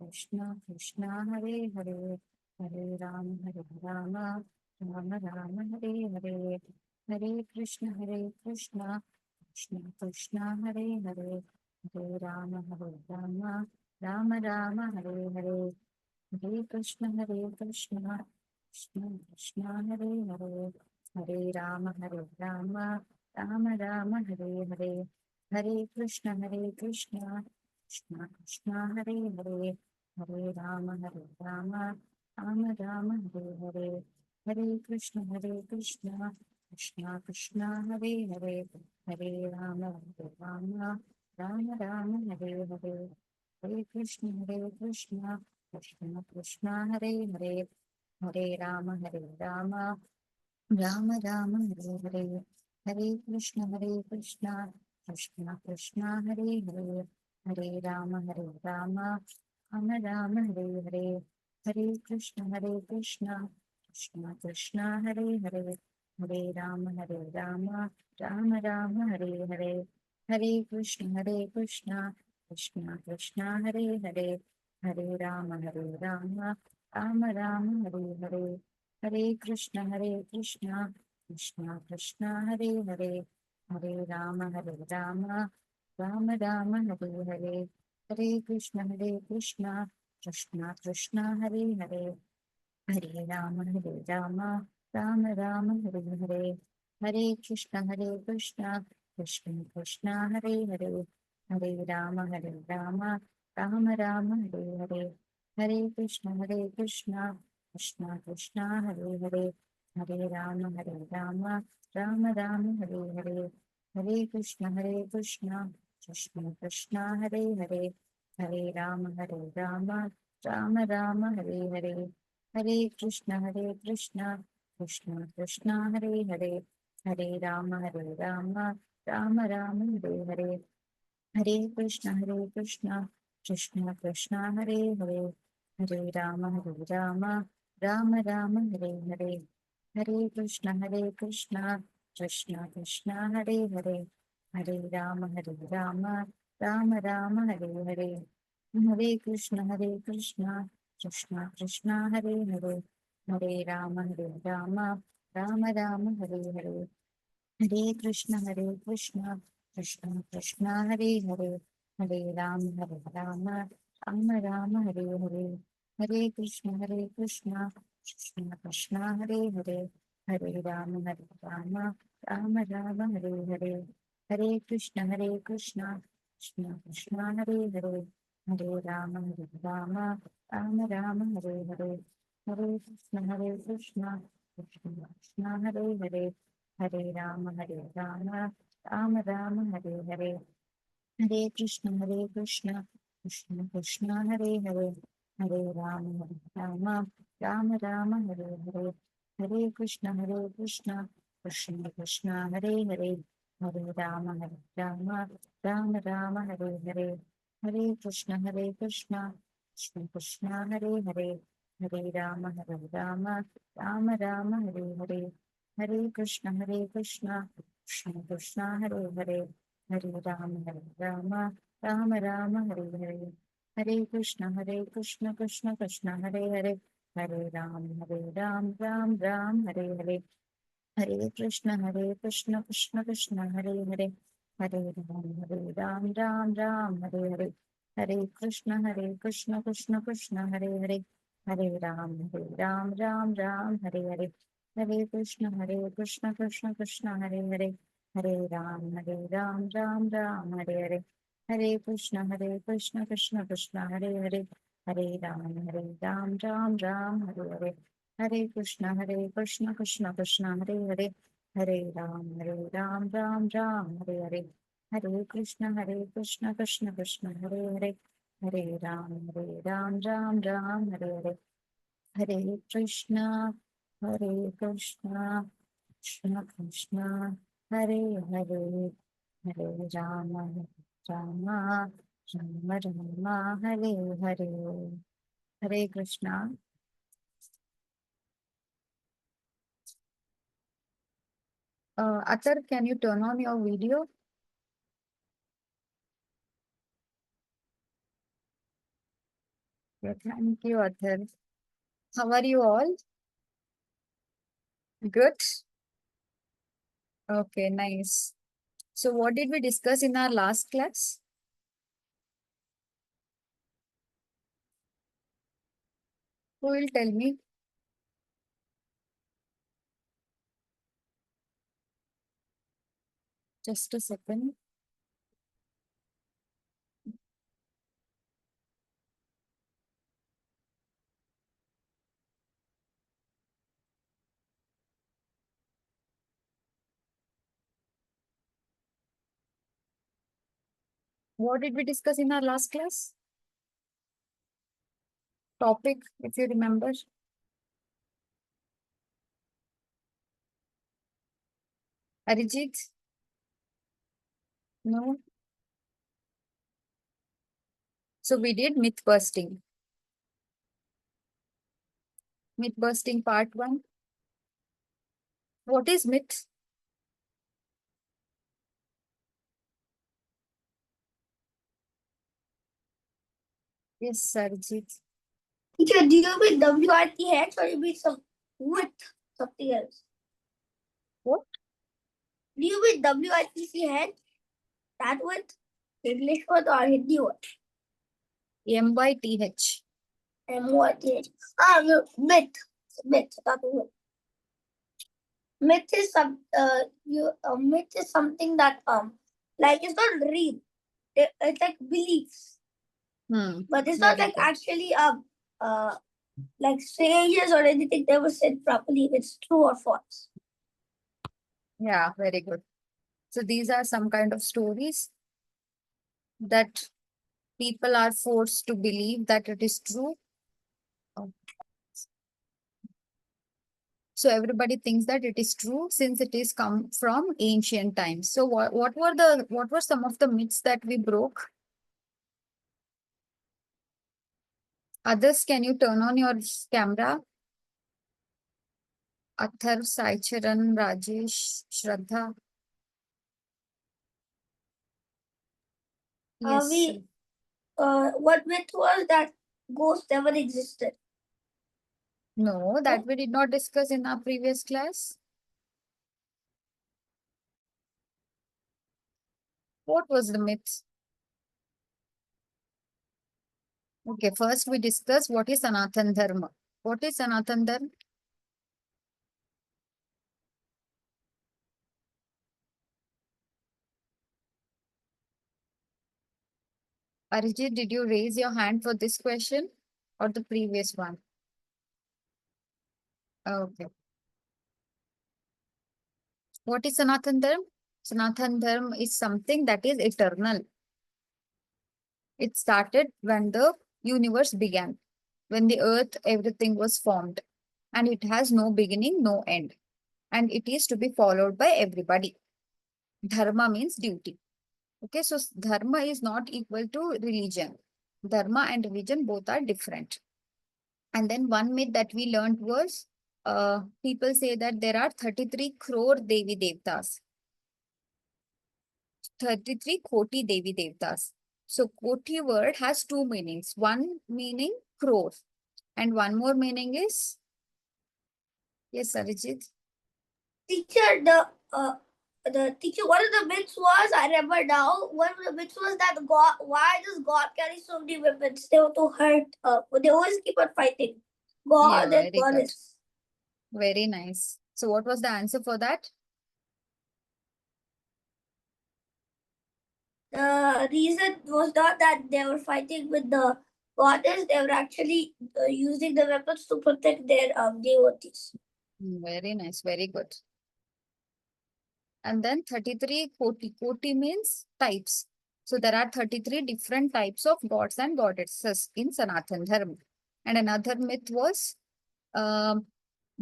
Krishna Krishna Hare Hare, Hare Ram Ram Ram Hare Hare, Hare Krishna Krishna Krishna Hare Hare, Hare Ram Ram Ram Hare Hare, Hare Krishna Krishna Krishna Hare Hare, Hare Ram Ram Ram Hare Hare, Hare Krishna Krishna Krishna Krishna Hare Hare, Hare Ram Ram Hare Hare, Hare Krishna Krishna Krishna Krishna Hare Hare, Hare Ram Ram Hare Hare, Hare Krishna Krishna Krishna Krishna Hare Hare, Hare Ram Ram Hare Hare, Hare Krishna Krishna Krishna Hare Hare, Hare Ram Ram Ram Hare Hare, Hare Krishna Krishna Krishna Krishna Hare Hare, Hare Ram Ram Hare Hare, Hare Krishna Krishna Krishna Krishna Hare Hare, Hare Ram Ram Hare Hare, Hare Krishna Krishna Krishna Krishna Hare Hare, Hare Ram Ram Hare Hare, Hare Krishna Krishna Krishna Krishna Hare Hare, Hare Ram Ram Hare Hare, Hare Krishna Krishna Krishna Krishna Hare Hare, Hare Ram Ram Hare Hare, Hare Krishna Krishna Krishna Krishna Hare Hare, Hare Ram Ram Hare Hare, Hare Krishna Krishna Krishna Krishna Hare Hare, Hare Ram Ram Hare Hare, Hare Krishna Krishna Krishna Krishna Hare Hare, Hare Ram Ram Hare Hare, Hare Krishna Krishna Krishna Krishna Hare Hare, Hare Ram Ram Hare Hare, Hare Krishna Krishna Krishna Krishna Hare Hare, Hare Ram Ram Hare Hare, Hare Krishna Krishna Krishna Krishna Hare Hare, Hare Ram Ram Hare Hare, Hare Krishna Krishna Krishna Krishna Hare Hare, Hare Ram Ram Hare Hare, Hare Krishna Krishna Krishna Krishna Hare Hare, Hare Ram Ram Hare Hare, Hare Krishna Krishna Krishna Krishna Hare Hare, Hare Ram Ram Hare Hare, Hare Krishna Krishna Krishna Krishna Hare Hare, Hare Ram Ram Hare Hare, Hare Krishna Krishna Krishna Krishna Hare Hare, Hare Ram Ram Hare Hare, Hare Krishna Krishna Krishna Krishna Hare Hare, Hare Ram Ram Hare Hare, Hare Krishna Krishna Krishna Krishna Hare Hare, Hare Ram Ram Hare Hare, Hare Krishna Krishna Krishna Krishna Hare Hare, Hare Ram Ram Hare Hare, Hare Krishna Krishna Krishna Hare Hare, Hare Ram Ram Hare Hare, Hare Krishna Krishna Krishna Hare Hare, Hare Ram Hare Hare, Hare Krishna Krishna Krishna Hare Hare, Hare Ram Ram Hare Hare, Hare Krishna Krishna Krishna Hare Hare, Hare Ram Ram Hare Hare, Hare Krishna Krishna Krishna Hare Hare, Hare Ram Ram Hare Hare, Hare Krishna Krishna Krishna Hare Hare, Hare Ram Ram Hare Hare, Hare Krishna Krishna Krishna Hare Hare, Hare Ram Ram Hare Hare, Hare Krishna Krishna Krishna Krishna Hare Hare, Hare Ram Ram Hare Hare, Hare Krishna. Atar, can you turn on your video? Thank you, Athar. How are you all? Good. Okay, nice. So, what did we discuss in our last class? Who will tell me? Just a second. What did we discuss in our last class? Topic, if you remember. Arijit? No. So, we did myth busting. Myth busting part one. What is myth? Yes, Arijit. Teacher, do you mean WITH or you mean some with something else? What? Do you mean WITH? That with English word or Hindi word? MYTH. MYTH. Ah, no, myth. Myth. That was myth is myth is something that like it's not real. It's like beliefs, but it's not Very like good. actually like sages or anything they were said properly. It's true or false. Yeah, very good. So these are some kind of stories that people are forced to believe that it is true. So everybody thinks that it is true since it is come from ancient times. So what were some of the myths that we broke? Others, can you turn on your camera? Athar, Saicharan, Rajesh, Shraddha. Yes. We what myth was that ghosts never existed? No, that we did not discuss in our previous class. What was the myth? Okay, first we discuss what is Sanatan Dharma. What is Sanatan Dharma? Arijit, did you raise your hand for this question or the previous one? Okay. What is Sanatan Dharma? Sanatan Dharma is something that is eternal. It started when the universe began, when the earth, everything was formed, and it has no beginning, no end, and it is to be followed by everybody. Dharma means duty. Okay, so dharma is not equal to religion. Dharma and religion both are different. And then one myth that we learned was people say that there are 33 crore Devi Devtas. 33 Koti Devi Devtas. So Koti word has two meanings. One meaning crore and one more meaning is, yes, Arijit. Teacher, the teacher, one of the myths was, I remember now, one of the myths was that God, why does God carry so many weapons? They want to hurt, they always keep on fighting. Yeah, God and very good. goddess. Very nice. So what was the answer for that? The reason was not that they were fighting with the goddess, they were actually using the weapons to protect their devotees. Very nice. Very good. And then 33 Koti. Koti means types. So there are 33 different types of gods and goddesses in Sanatan Dharma. And another myth was um,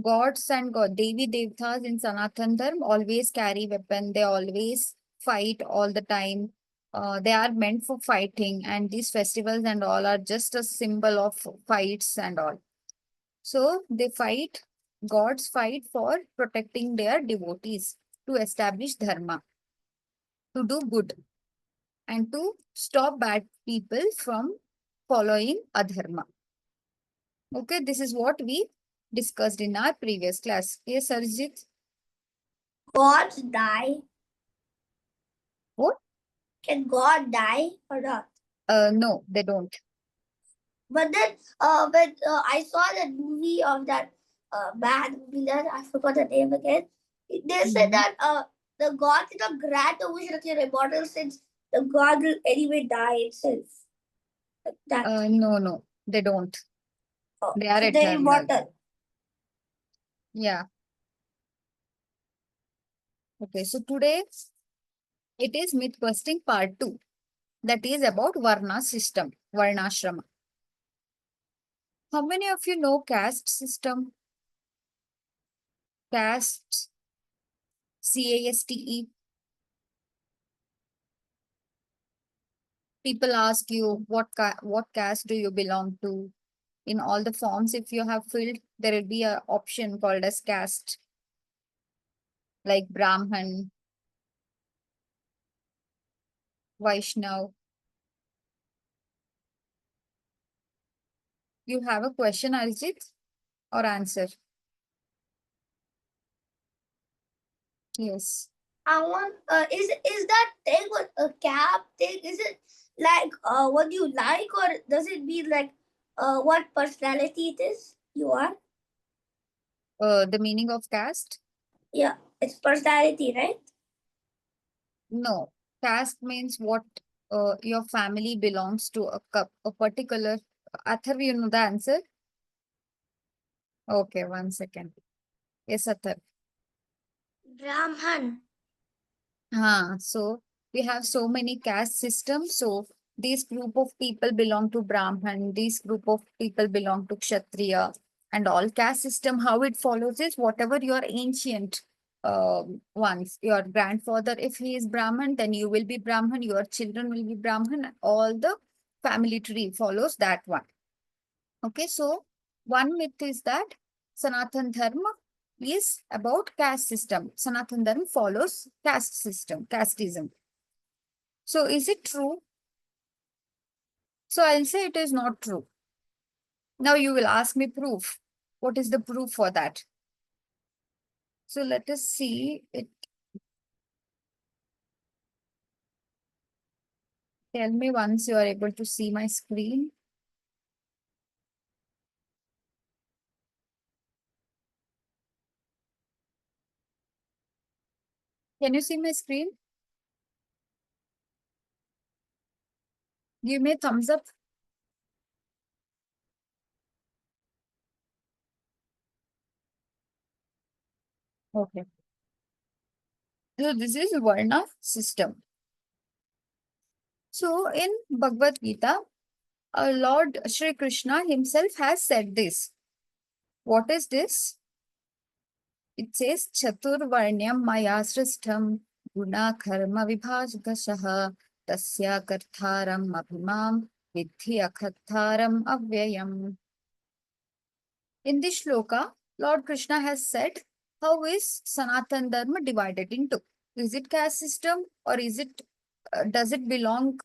gods and Devi Devtas in Sanatan Dharma always carry weapon. They always fight all the time. They are meant for fighting, and these festivals and all are just a symbol of fights and all. So they fight, gods fight for protecting their devotees to establish dharma, to do good, and to stop bad people from following adharma. Okay, this is what we discussed in our previous class. Yes, Arjit? Gods die. What? Can God die or not? No, they don't. But then, when I saw that movie of that bad villain, I forgot the name again. They said that the God cannot grant a wish that you're immortal since the God will anyway die itself. Like that. No, they don't. They are So they're eternal. immortal. Yeah. Okay, so today it is myth busting part 2. That is about Varna system, Varnashrama. How many of you know caste system? Caste, CASTE. People ask you what caste do you belong to? In all the forms, if you have filled, there will be a option called as caste, like Brahman, Vaishnav. You have a question, Arijit, or answer? Yes. I want is that thing with a cap thing? Is it like what you like, or does it mean like what personality it is you are? The meaning of caste? Yeah, it's personality, right? No. Caste means what your family belongs to a particular. Athar, you know the answer? Okay, 1 second. Yes, Athar. Brahman. So we have so many caste systems. So this group of people belong to Brahman, this group of people belong to Kshatriya, and all caste system, how it follows is whatever your ancient ones, your grandfather, if he is Brahman, then you will be Brahman, your children will be Brahman, all the family tree follows that one. Okay, so one myth is that Sanatan Dharma is about caste system. Sanatan Dharma follows caste system, casteism. So is it true? So I'll say it is not true. Now you will ask me proof. What is the proof for that? So let us see it. Tell me once you are able to see my screen. Can you see my screen? Give me a thumbs up. Okay. So this is Varna system. So in Bhagavad Gita, Lord Shri Krishna himself has said this. What is this? It says Chaturvarnyam maya srishtam guna karma vibhajgashaha tasya kartharam abhimam vidhi akhatharam avyayam. In this shloka, Lord Krishna has said, how is Sanatan Dharma divided into? Is it caste system or is it does it belong,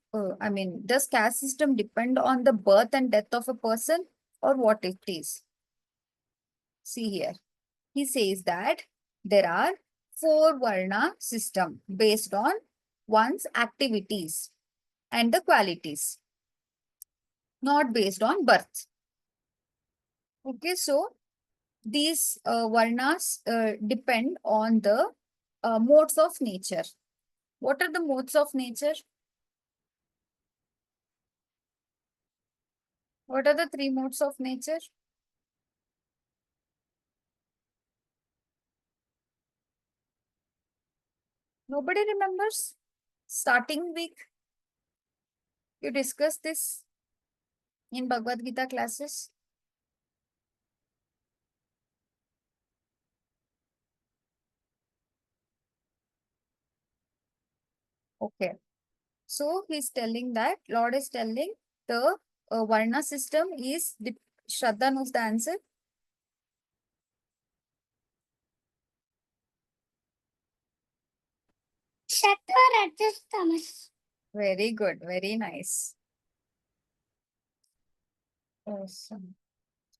does caste system depend on the birth and death of a person or what it is? See here. He says that there are 4 Varna system based on one's activities and the qualities, not based on birth. Okay, so these Varnas depend on the modes of nature. What are the modes of nature? What are the 3 modes of nature? Nobody remembers? Starting week, you discussed this in Bhagavad Gita classes. Okay. So he's telling that, Lord is telling the Varna system is, Shraddha knows the answer. Sattva, Rajas, Tamas. Very good, very nice. Awesome.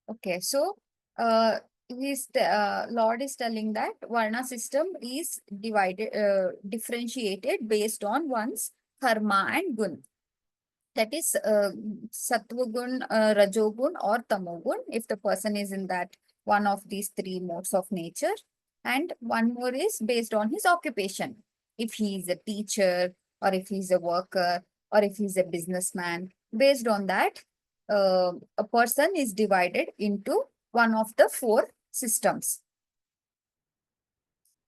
Okay, so Lord is telling that Varna system is differentiated based on one's karma and gun. That is sattva gun, rajogun, or tamogun, if the person is in that one of these three modes of nature. And one more is based on his occupation. If he is a teacher, or if he's a worker, or if he's a businessman, based on that, a person is divided into one of the four systems.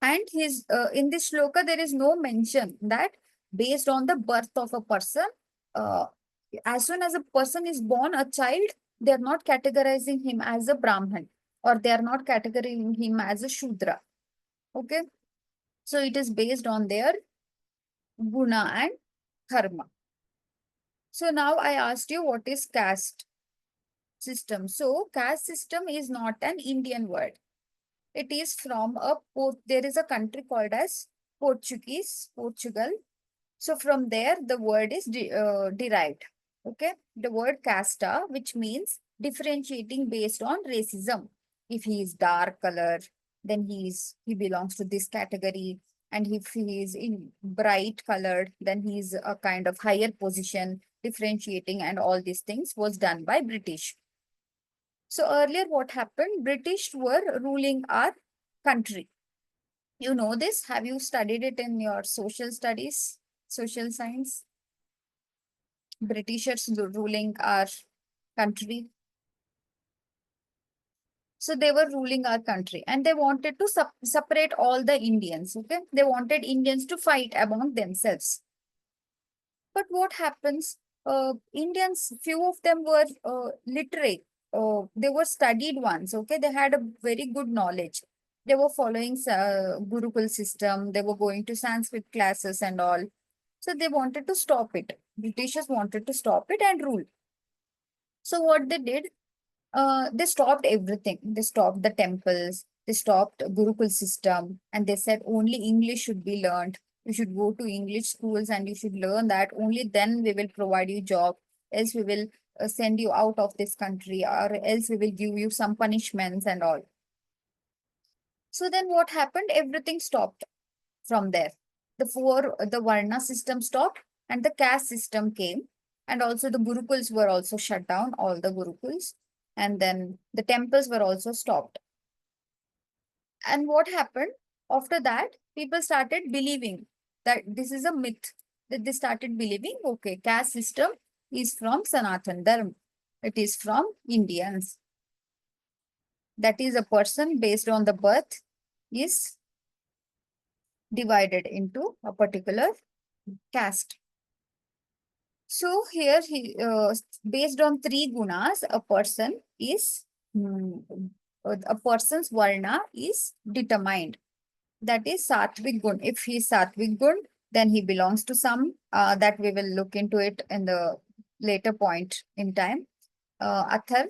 And his in this shloka, there is no mention that based on the birth of a person, uh, as soon as a person is born, a child, they are not categorizing him as a Brahman, or they are not categorizing him as a Shudra. Okay. So it is based on their guna and karma. So now I asked you, what is caste system? So caste system is not an Indian word. It is from there is a country called as Portugal. So from there, the word is derived. Okay. The word casta, which means differentiating based on racism. If he is dark color, then he belongs to this category. And if he is in bright colored, then he is a kind of higher position. Differentiating and all these things was done by British. So earlier what happened? British were ruling our country. You know this? Have you studied it in your social studies, social science? Britishers ruling our country. So they were ruling our country and they wanted to separate all the Indians. Okay. They wanted Indians to fight among themselves. But what happens? Indians, few of them were literate. They were studied ones. Okay. They had a very good knowledge. They were following Gurukul system. They were going to Sanskrit classes and all. So they wanted to stop it. Britishers wanted to stop it and rule. So what they did, they stopped everything. They stopped the temples. They stopped Gurukul system, and they said only English should be learned. You should go to English schools and you should learn that. Only then we will provide you job. Else we will send you out of this country, or else we will give you some punishments and all. So then what happened? Everything stopped from there. The Varna system stopped and the caste system came. And also the Gurukuls were also shut down, all the Gurukuls. And then the temples were also stopped. And what happened? After that, people started believing that this is a myth. That they started believing, okay, caste system is from Sanatan Dharma. It is from Indians. That is, a person based on the birth is divided into a particular caste. So here, based on three gunas, a person's varna is determined. That is sattvic gun. If he is sattvic gun, then he belongs to some. That we will look into it in the later point in time. Athar,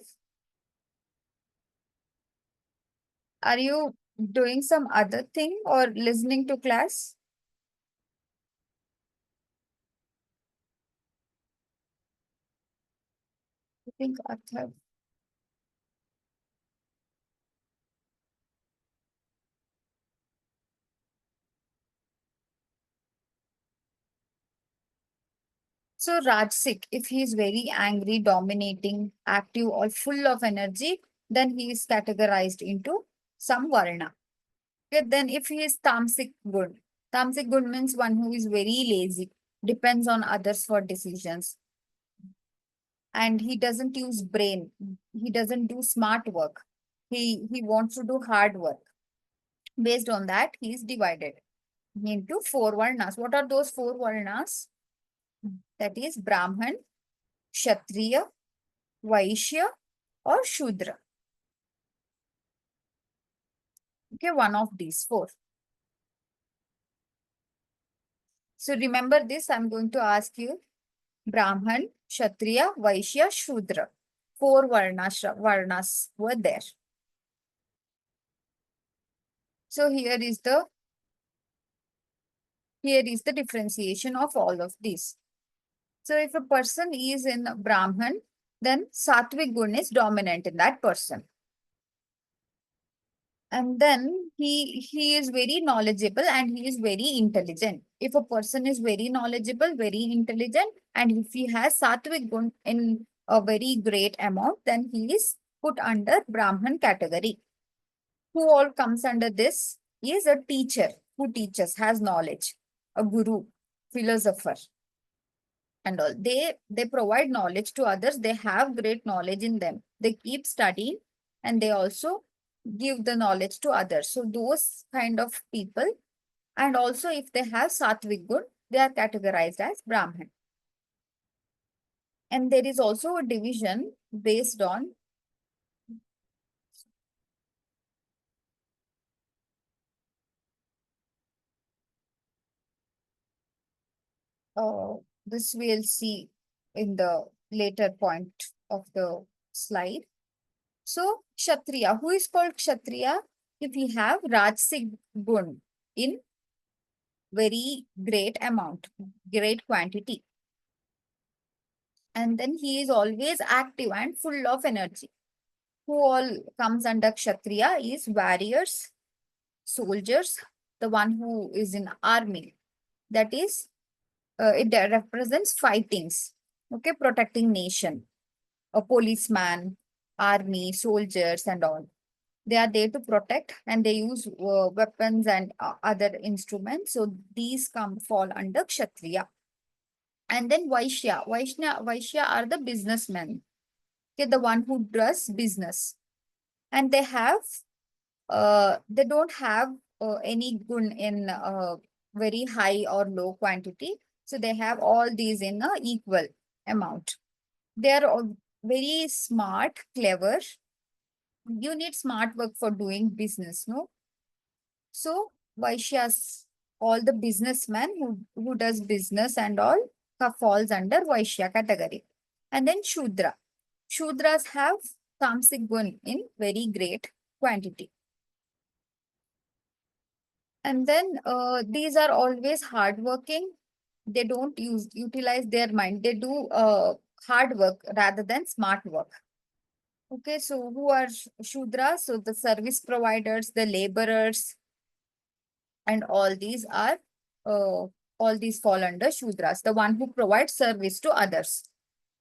are you doing some other thing or listening to class? I think Athar. So Rajsik, if he is very angry, dominating, active, or full of energy, then he is categorized into some varna. Okay, then if he is tamsik gun means one who is very lazy, depends on others for decisions, and he doesn't use brain. He doesn't do smart work. He wants to do hard work. Based on that, he is divided into four varnas. What are those four varnas? That is Brahman, Kshatriya, Vaishya, or Shudra. Okay, one of these four. So remember this, I'm going to ask you Brahman, Kshatriya, Vaishya, Shudra. Four varnas were there. So here is the differentiation of all of these. So if a person is in Brahman, then sattvic gun is dominant in that person. And then he is very knowledgeable and he is very intelligent. If a person is very knowledgeable, very intelligent, and if he has sattvic gun in a very great amount, then he is put under Brahman category. Who all comes under this? He is a teacher who teaches, has knowledge, a guru, philosopher, and all. They provide knowledge to others. They have great knowledge in them. They keep studying and they also give the knowledge to others. So those kind of people, and also if they have sattvic gun, they are categorized as Brahman. And there is also a division based on uh, this we'll see in the later point of the slide. So Kshatriya, who is called Kshatriya? If we have Rajasic gun in very great amount, great quantity. And then he is always active and full of energy. Who all comes under Kshatriya is warriors, soldiers, the one who is in army. That is, it represents fightings, okay, protecting nation, a policeman, army, soldiers and all. They are there to protect and they use weapons and other instruments. So these fall under Kshatriya. And then Vaishya are the businessmen. Okay, the one who does business. And they don't have any gun in very high or low quantity. So they have all these in a equal amount. They are all very smart, clever. You need smart work for doing business, no? So Vaishyas, all the businessmen who does business and all falls under Vaishya category. And then Shudra. Shudras have tamasic gun in very great quantity. And then these are always hardworking. They don't utilize their mind. They do hard work rather than smart work. Okay, so who are Shudras? So the service providers, the laborers, and all these fall under Shudras, the one who provides service to others.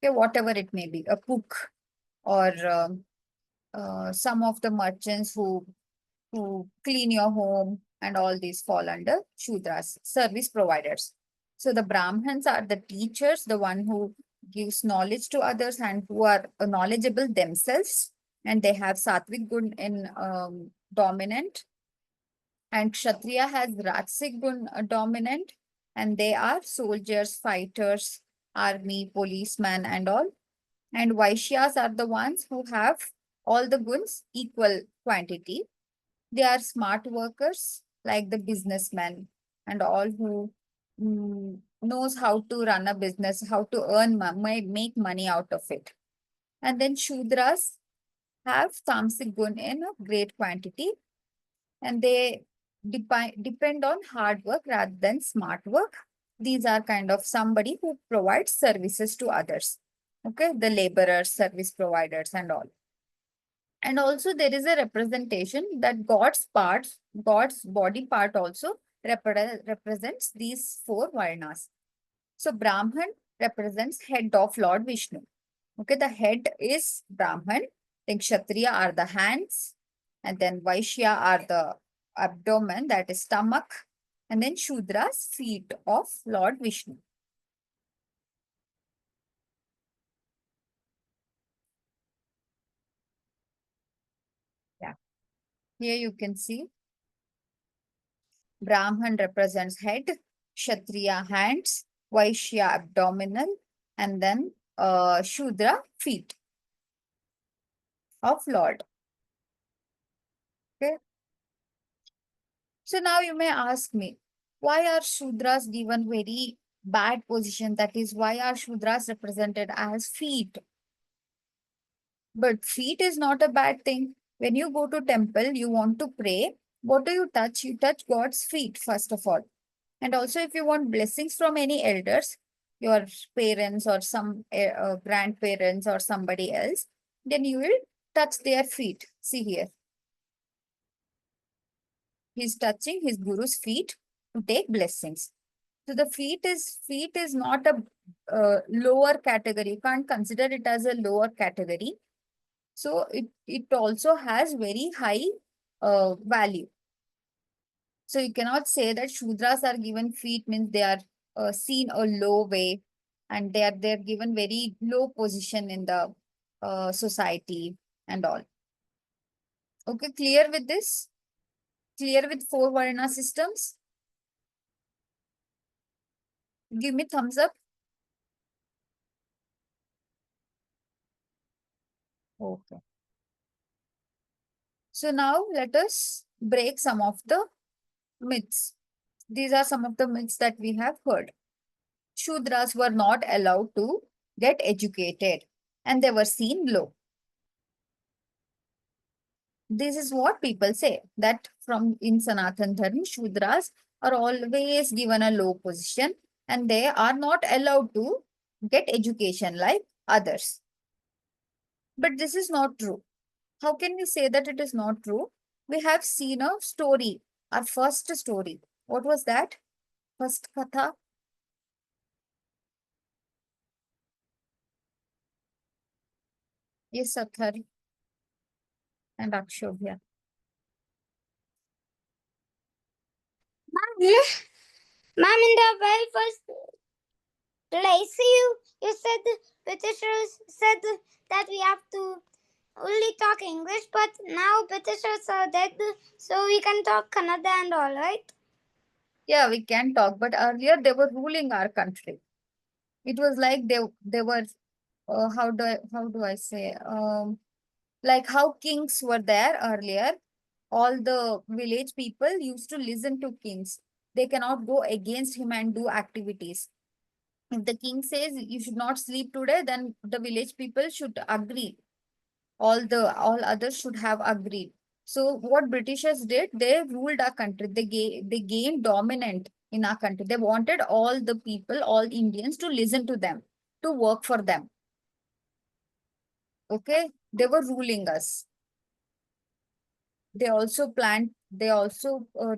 Okay, whatever it may be, a cook or some of the merchants who clean your home, and all these fall under Shudras, service providers. So the Brahmins are the teachers, the one who gives knowledge to others and who are knowledgeable themselves, and they have sattvic gun in dominant. And Kshatriya has Rajasic gun dominant, and they are soldiers, fighters, army, policemen, and all. And Vaishyas are the ones who have all the guns equal quantity. They are smart workers, like the businessmen and all who knows how to run a business, how to earn money, make money out of it. And then Shudras have tamasic gun in a great quantity, and they depend on hard work rather than smart work. These are kind of somebody who provides services to others. Okay, the laborers, service providers, and all. And also there is a representation that God's parts, God's body part also represents these four Varnas. So Brahman represents head of Lord Vishnu. Okay, the head is Brahman, then Kshatriya are the hands, and then Vaishya are the abdomen, that is stomach, and then Shudras, feet of Lord Vishnu. Yeah, here you can see Brahman represents head, Kshatriya hands, Vaishya abdominal, and then Shudra feet of Lord. Okay. So now you may ask me, why are Shudras given very bad position? That is, why are Shudras represented as feet? But feet is not a bad thing. When you go to temple, you want to pray. What do you touch? You touch God's feet, first of all. And also, if you want blessings from any elders, your parents or some grandparents or somebody else, then you will touch their feet. See here, he's touching his guru's feet to take blessings. So the feet is not a lower category. You can't consider it as a lower category. So it also has very high value. So you cannot say that Shudras are given feet means they are seen a low way, and they're given very low position in the society and all. Okay, clear with this? Clear with four Varna systems? Give me thumbs up. Okay. So now let us break some of the myths. These are some of the myths that we have heard. Shudras were not allowed to get educated and they were seen low. This is what people say, that from in Sanatan Dharma, Shudras are always given a low position and they are not allowed to get education like others. But this is not true. How can we say that it is not true? We have seen a story, our first story. What was that? First katha? Yes, Athar and Akshobhya. Ma'am, in the very first place, you said the Britishers said that we have to only talk English, but now Britishers are dead, so we can talk Kannada and all, right? Yeah, we can talk, but earlier they were ruling our country. It was like they were how do I say like how kings were there earlier. All the village people used to listen to kings. They cannot go against him and do activities. If the king says you should not sleep today, then the village people should agree. All others should have agreed. So what Britishers did, they ruled our country. They gained dominant in our country. They wanted all the people, all Indians to listen to them, to work for them. Okay, they were ruling us. They also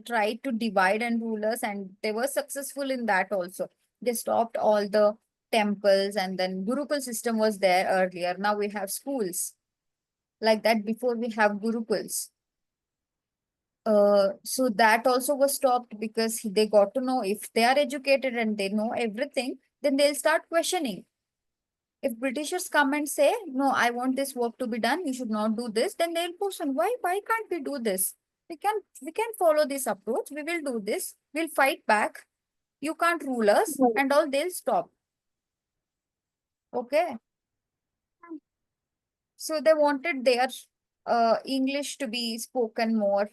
tried to divide and rule us, and they were successful in that also. They stopped all the temples, and then Gurukul system was there earlier. Now we have schools like that. Before we have Gurukuls. So that also was stopped because they got to know if they are educated and they know everything, then they'll start questioning. If Britishers come and say, no, I want this work to be done, you should not do this, then they'll question, why can't we do this? We can follow this approach, we will do this, we'll fight back. You can't rule us, and all they'll stop. Okay. So they wanted their English to be spoken more,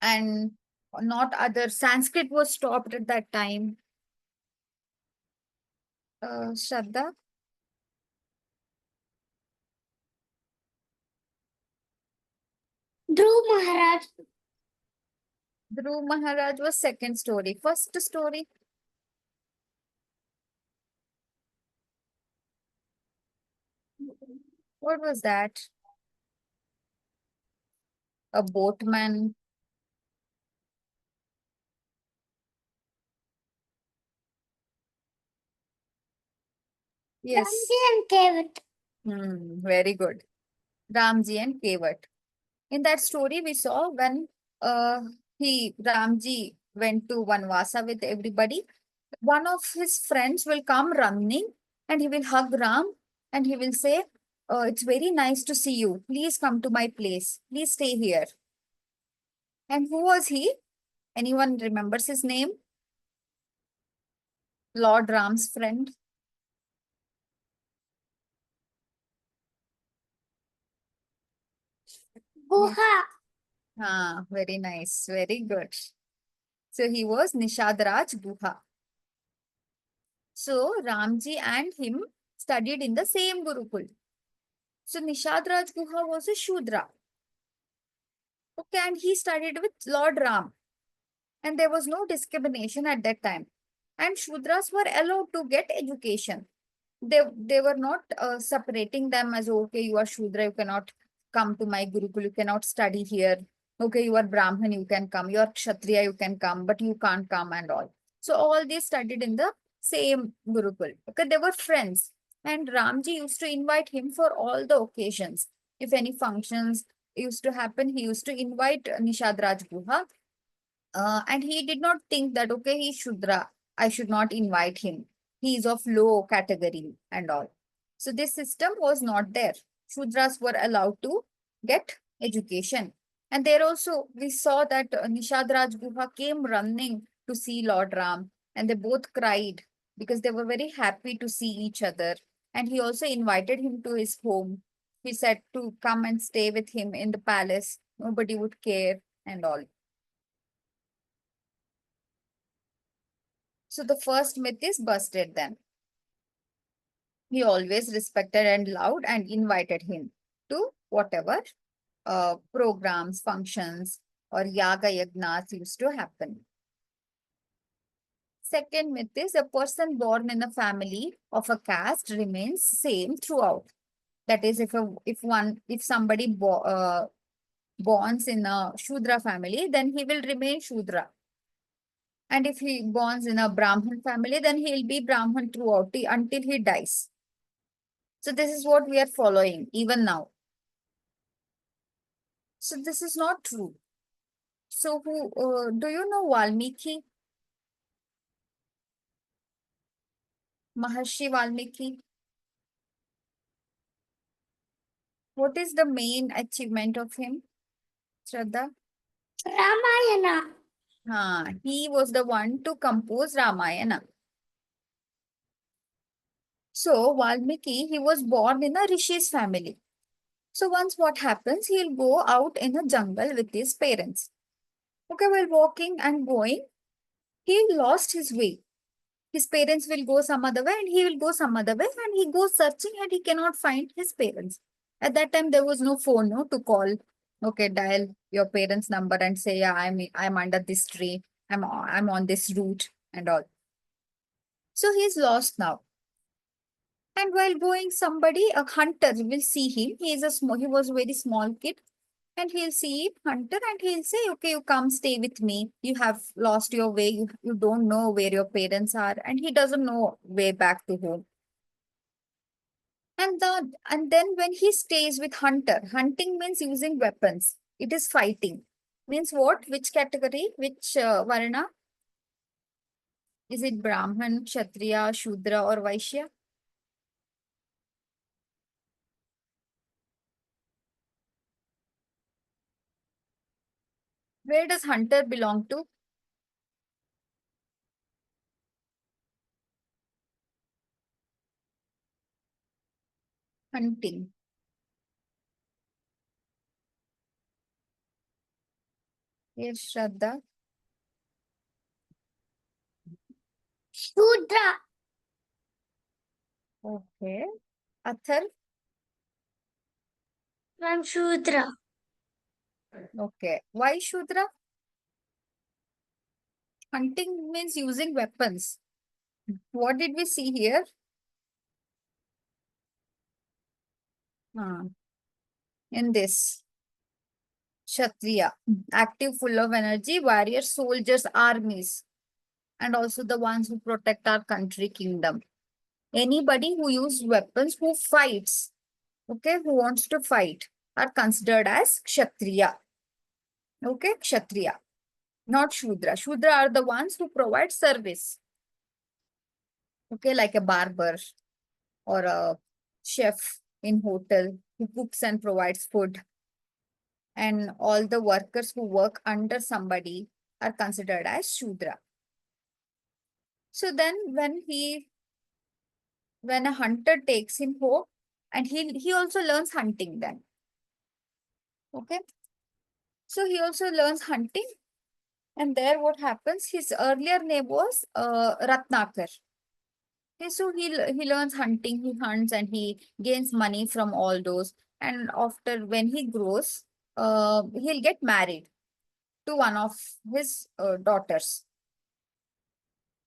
and not other. Sanskrit was stopped at that time. Shraddha, Dhruv Maharaj. Dhruv Maharaj was second story. First story, what was that? A boatman. Yes. Ramji and Kevat. Very good. Ramji and Kevat. In that story, we saw when Ramji went to Vanvasa with everybody, one of his friends will come running and he will hug Ram and he will say, it's very nice to see you. Please come to my place. Please stay here. And who was he? Anyone remembers his name? Lord Ram's friend. Guha. Very nice. Very good. So he was Nishadraj Guha. So Ramji and him studied in the same Gurukul. So Nishadraj Guha was a Shudra. Okay, and he studied with Lord Ram. And there was no discrimination at that time. and Shudras were allowed to get education. They were not separating them as, okay, you are Shudra, you cannot come to my Gurukul, you cannot study here. Okay, you are Brahman, you can come. You are Kshatriya, you can come, but you can't come and all. So all they studied in the same Gurukul. Okay, they were friends. And Ramji used to invite him for all the occasions. If any functions used to happen, he used to invite Nishad Raj Guha, and he did not think that, okay, he's Shudra, I should not invite him. He is of low category and all. So this system was not there. Shudras were allowed to get education. And there also, we saw that Nishad Raj Guha came running to see Lord Ram, and they both cried because they were very happy to see each other. And he also invited him to his home. He said to come and stay with him in the palace. Nobody would care and all. So the first myth is busted then. He always respected and loved and invited him to whatever programs, functions, or yaga yagnas used to happen. Second myth is a person born in a family of a caste remains same throughout. That is, if somebody borns in a Shudra family, then he will remain Shudra. And if he borns in a Brahman family, then he will be Brahman throughout until he dies. So this is what we are following even now. So this is not true. So who do you know Valmiki? Maharshi Valmiki? What is the main achievement of him, Shraddha? Ramayana. He was the one to compose Ramayana. So Valmiki, he was born in a Rishi's family. So once what happens, he'll go out in a jungle with his parents. Okay, while walking and going, he lost his way. His parents will go some other way and he will go some other way, and he goes searching and he cannot find his parents. At that time, there was no phone, no, to call. Okay, dial your parents' number and say, yeah, I'm under this tree. I'm on this route and all. So he's lost now. And while going, a hunter will see him. He was a very small kid, and he'll see hunter and he'll say, okay, you come stay with me. You have lost your way. You don't know where your parents are, and he doesn't know way back to home. And then when he stays with hunter, hunting means using weapons. It is fighting. Means what? Which category? Which varna? Is it Brahman, Kshatriya, Shudra, or Vaishya? Where does hunter belong to? Hunting. Yes, Shraddha. Shudra. Okay. Athar. I'm Shudra. Okay. Why Shudra? Hunting means using weapons. What did we see here? In this. Kshatriya. Active, full of energy, warriors, soldiers, armies. And also the ones who protect our country, kingdom. Anybody who uses weapons, who fights, okay, who wants to fight, are considered as Kshatriya. Okay, Kshatriya. Not Shudra. Shudra are the ones who provide service. Okay, like a barber or a chef in hotel who cooks and provides food, and all the workers who work under somebody are considered as Shudra. So then when a hunter takes him home, and he also learns hunting then. Okay. So he also learns hunting, and there what happens, his earlier name was Ratnakar. Okay, so he learns hunting, he hunts and he gains money from all those. And after when he grows, he'll get married to one of his daughters.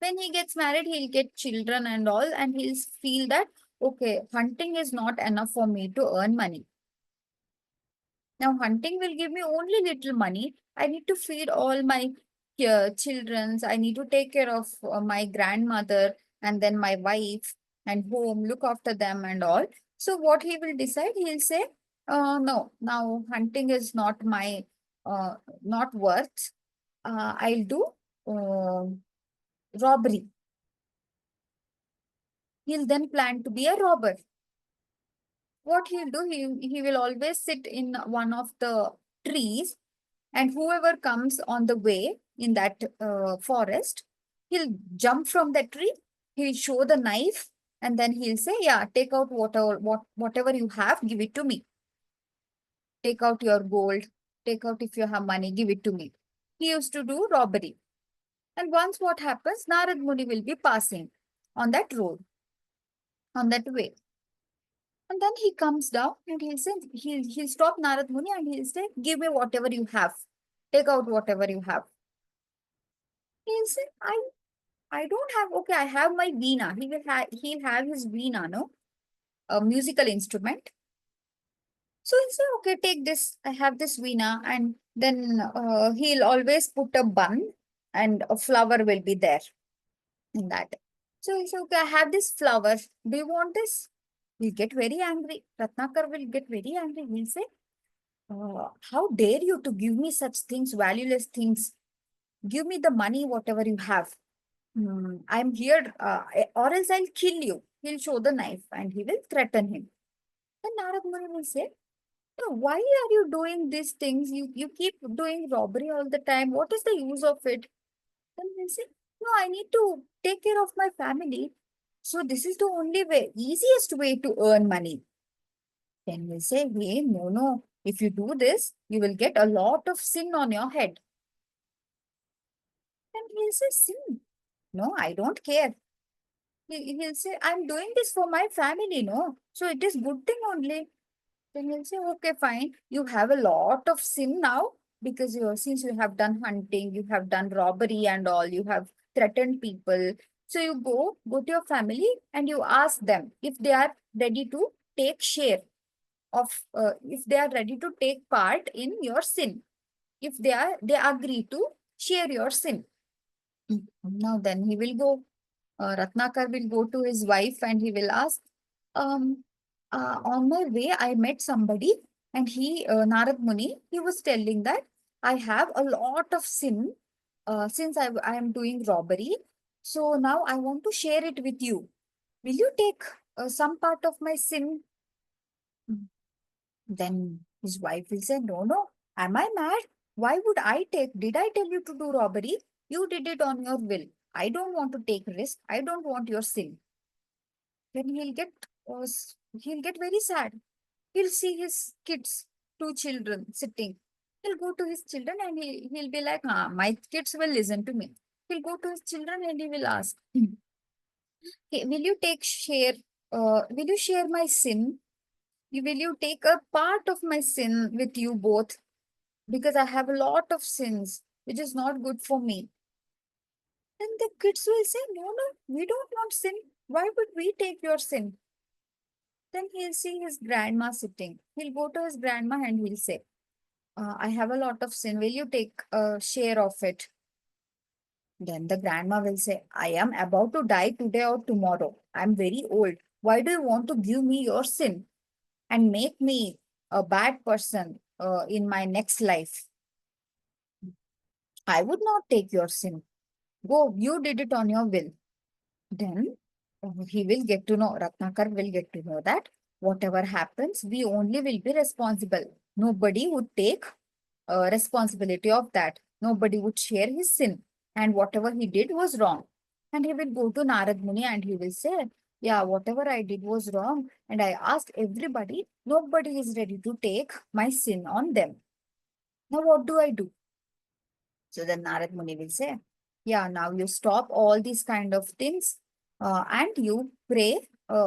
When he gets married, he'll get children and all, and he'll feel that, okay, hunting is not enough for me to earn money. Now, hunting will give me only little money. I need to feed all my children. I need to take care of my grandmother and then my wife and home, look after them and all. So what he will decide, he'll say, no, now hunting is not my, not worth. I'll do uh, robbery. He'll then plan to be a robber. What he'll do, he will always sit in one of the trees, and whoever comes on the way in that forest, he'll jump from the tree, he'll show the knife, and then he'll say, yeah, take out whatever you have, give it to me. Take out your gold, take out if you have money, give it to me. He used to do robbery. And once what happens, Narad Muni will be passing on that road, on that way. And then he comes down and he'll say, he'll stop Narad Muni and he'll say, give me whatever you have. Take out whatever you have. He'll say, I don't have, okay, I have my veena. He'll have his veena, no? A musical instrument. So he'll say, okay, take this. I have this veena. And then he'll always put a bun and a flower will be there in that. So he'll say, okay, I have this flower. Do you want this? He'll get very angry. Ratnakar will get very angry. He'll say, how dare you to give me such things, valueless things? Give me the money, whatever you have. I'm here, or else I'll kill you. He'll show the knife and he will threaten him. Then Narad Muni will say, no, why are you doing these things? You keep doing robbery all the time. What is the use of it? Then he'll say, no, I need to take care of my family. So this is the only way, easiest way to earn money. Then we'll say, hey, no, no. If you do this, you will get a lot of sin on your head. Then he'll say, sin? No, I don't care. He'll say, I'm doing this for my family, no? So it is good thing only. Then he'll say, okay, fine. You have a lot of sin now because since you have done hunting, you have done robbery and all, you have threatened people. So you go to your family and you ask them if they are ready to take share of, if they are ready to take part in your sin. If they agree to share your sin. Now then he will go. Ratnakar will go to his wife and he will ask, on my way, I met somebody and Narad Muni, he was telling that I have a lot of sin since I am doing robbery. So now I want to share it with you. Will you take some part of my sin? Then his wife will say, no, no, am I mad? Why would I take? Did I tell you to do robbery? You did it on your will. I don't want to take risk. I don't want your sin. Then he'll get very sad. He'll see his kids, two children sitting. He'll go to his children and he'll be like, my kids will listen to me. He'll go to his children and he will ask, "Hey, will you take share? Will you share my sin? Will you take a part of my sin with you both? Because I have a lot of sins, which is not good for me." Then the kids will say, no, no, we don't want sin. Why would we take your sin? Then he'll see his grandma sitting. He'll go to his grandma and he'll say, I have a lot of sin. Will you take a share of it? Then the grandma will say, I am about to die today or tomorrow. I'm very old. Why do you want to give me your sin and make me a bad person in my next life? I would not take your sin. Go, you did it on your will. Then he will get to know, Ratnakar will get to know that whatever happens, we only will be responsible. Nobody would take responsibility of that. Nobody would share his sin. And whatever he did was wrong. And he will go to Narad Muni and he will say, yeah, whatever I did was wrong. And I asked everybody, nobody is ready to take my sin on them. Now what do I do? So then Narad Muni will say, yeah, now you stop all these kind of things and you pray,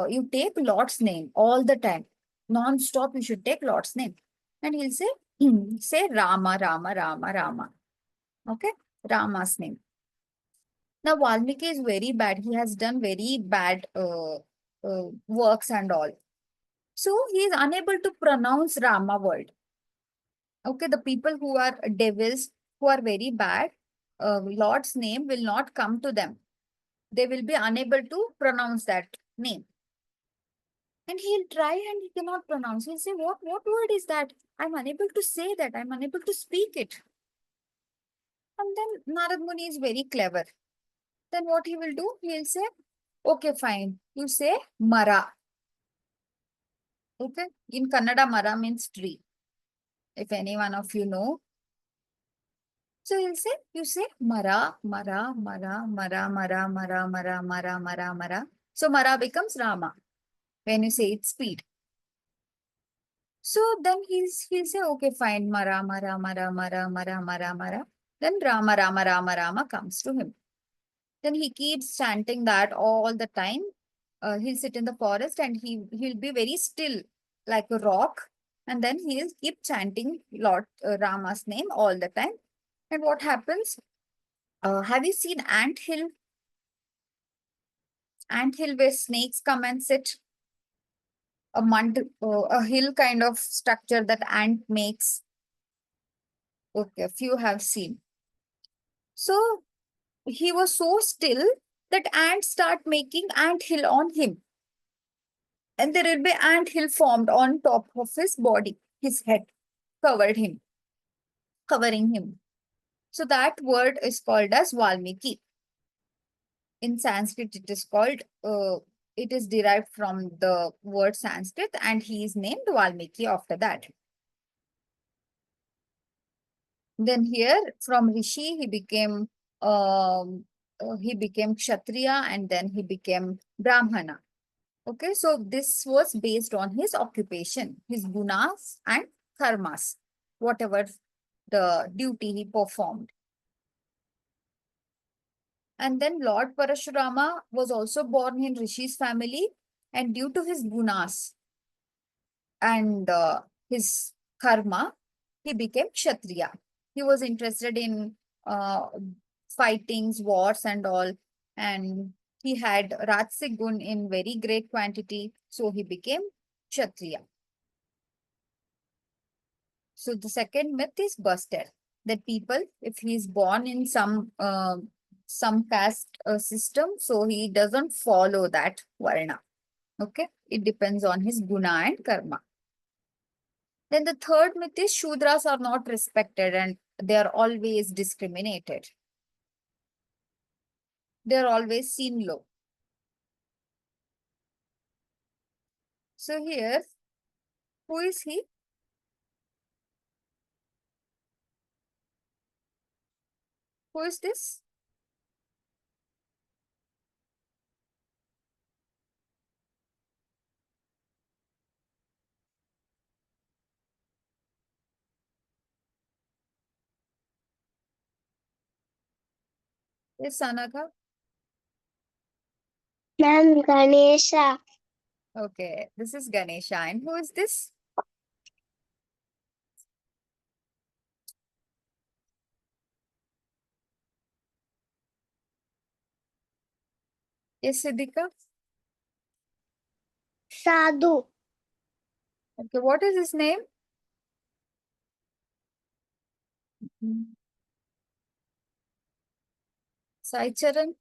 you take Lord's name all the time. Non-stop, you should take Lord's name. And he'll say, say Rama, Rama, Rama, Rama. Okay, Rama's name. Now Valmiki is very bad. He has done very bad works and all. So he is unable to pronounce Rama word. Okay, the people who are devils, who are very bad, Lord's name will not come to them. They will be unable to pronounce that name. And he'll try and he cannot pronounce. He'll say, what word is that? I'm unable to say that. I'm unable to speak it. And then Narad Muni is very clever. Then what he will do? He'll say, okay, fine. You say Mara. Okay. In Kannada, Mara means tree. If any one of you know. So he'll say, you say Mara, Mara, Mara, Mara, Mara, Mara, Mara, Mara, Mara, Mara. So Mara becomes Rama when you say it speed. So then he'll say, okay, fine, Mara, Mara, Mara, Mara, Mara, Mara, Mara. Then Rama, Rama, Rama, Rama comes to him. Then he keeps chanting that all the time. He'll sit in the forest and he'll be very still, like a rock. And then he'll keep chanting Lord Rama's name all the time. And what happens? Have you seen ant hill? Ant hill where snakes come and sit. A hill kind of structure that ant makes. Okay, a few have seen. So he was so still that ants start making ant hill on him. And there will be ant hill formed on top of his body, his head, covering him. So that word is called as Valmiki. In Sanskrit, it is derived from the word Sanskrit and he is named Valmiki after that. Then here from Rishi, he became Kshatriya and then he became Brahmana. Okay, so this was based on his occupation, his gunas and karmas, whatever the duty he performed. And then Lord Parashurama was also born in Rishi's family, and due to his gunas and his karma, he became Kshatriya. He was interested in uh, fightings, wars and all, and he had Rajasic gun in very great quantity, so he became Kshatriya. So the second myth is busted, that people, if he is born in some caste system, so he doesn't follow that varna. Okay, it depends on his guna and karma. Then the third myth is Shudras are not respected and they are always discriminated. They are always seen low. So here, who is he? Who is this? Is Sanaka? Ma'am, Ganesha. Okay, this is Ganesha. And who is this? Is Siddhika? Sadhu. Okay, what is his name? Saicharan?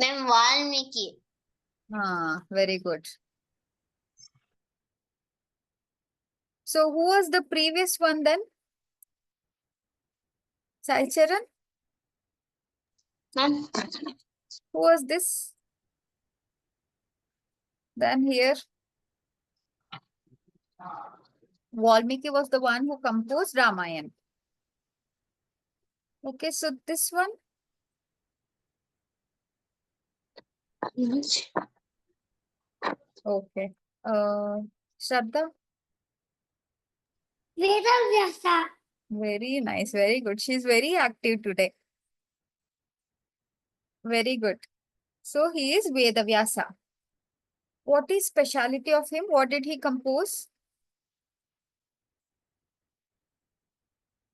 Ma'am, Valmiki. Ah, very good. So who was the previous one then? Saicharan? Ma'am, Who was this? Then here, Valmiki was the one who composed Ramayana. Okay, so this one, okay. Shraddha, Vedavyasa. very nice, very good. She's very active today. Very good. So he is Vedavyasa. What is speciality of him? What did he compose?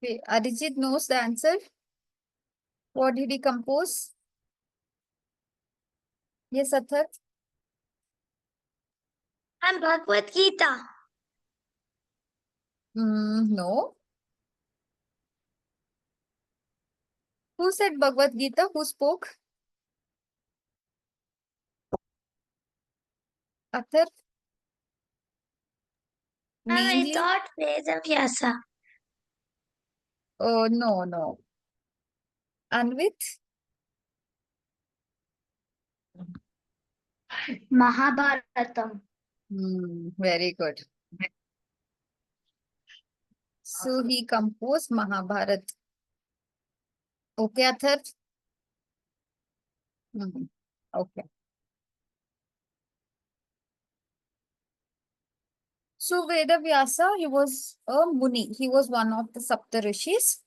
Okay, Arijit knows the answer. What did he compose? Yes, Athar. And Bhagavad Gita. No. Who said Bhagavad Gita? Who spoke? Athar? And I Mainly? thought Veda Vyasa. Oh, no, no. Anvit? Mahabharatam. Very good. So he composed Mahabharat. Okay, Athar? Okay. So Veda Vyasa, he was a Muni. He was one of the Sapta Rishis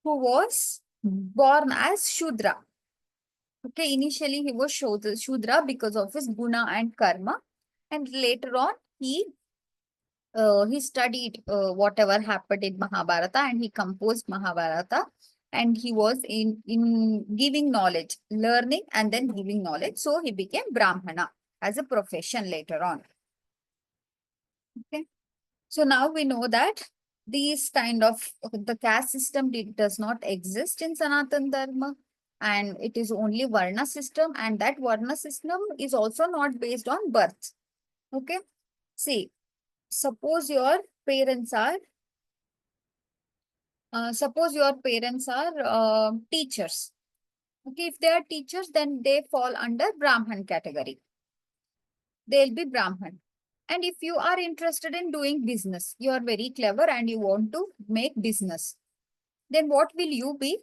who was born as Shudra. Okay, initially he was Shudra because of his guna and karma. And later on, he studied whatever happened in Mahabharata and he composed Mahabharata. And he was in giving knowledge, learning and then giving knowledge. So he became Brahmana as a profession later on. Okay. So now we know that these kind of the caste system does not exist in Sanatan Dharma and it is only Varna system and that Varna system is also not based on birth. Okay. See, suppose your parents are teachers. Okay, if they are teachers, then they fall under Brahman category. They'll be Brahman. And if you are interested in doing business, you are very clever and you want to make business, then what will you be?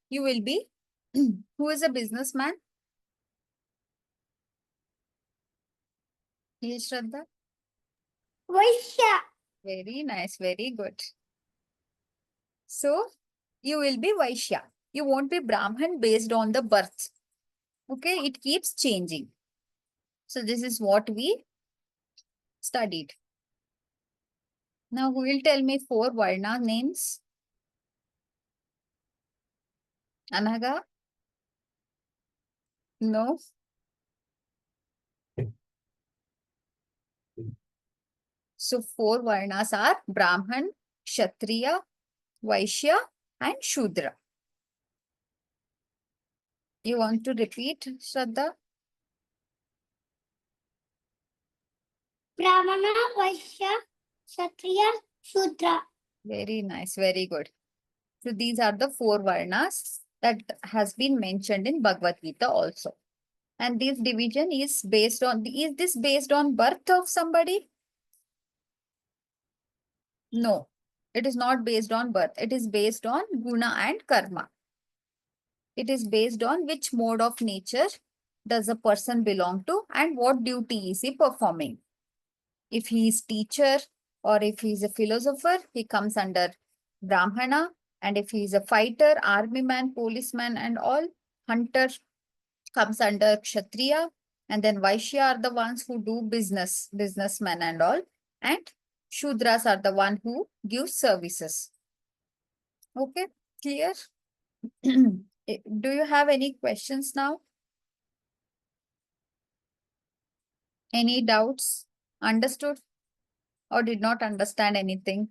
You will be, who is a businessman? Yes, Shraddha. Vaishya. Very nice, very good. So, you will be Vaishya. You won't be Brahman based on the birth. Okay, it keeps changing. So, this is what we studied. Now, who will tell me 4 Varna names? Anaga? No? So, 4 Varnas are Brahman, Kshatriya, Vaishya and Shudra. You want to repeat, Shraddha? Brahmana, Vaishya, Kshatriya, Shudra. Very nice, very good. So these are the 4 Varnas that has been mentioned in Bhagavad Gita also. And this division is based on, is this based on birth of somebody? No, it is not based on birth. It is based on guna and karma. It is based on which mode of nature does a person belong to and what duty is he performing. If he is teacher or if he is a philosopher, he comes under Brahmana. And if he is a fighter, army man, policeman and all, hunter comes under Kshatriya. And then Vaishya are the ones who do businessmen and all. And Shudras are the one who give services. Okay, clear? Do you have any questions now? Any doubts? Understood or did not understand anything?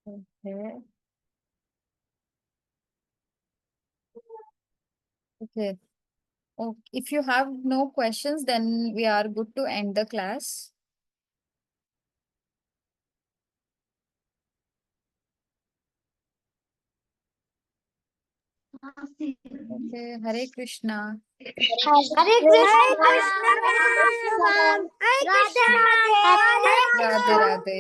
Okay. Okay. Okay. If you have no questions, then we are good to end the class. Okay. Hare Krishna. Hare Krishna, ma'am. Hare Krishna, Hare Radhe Krishna. Radhe.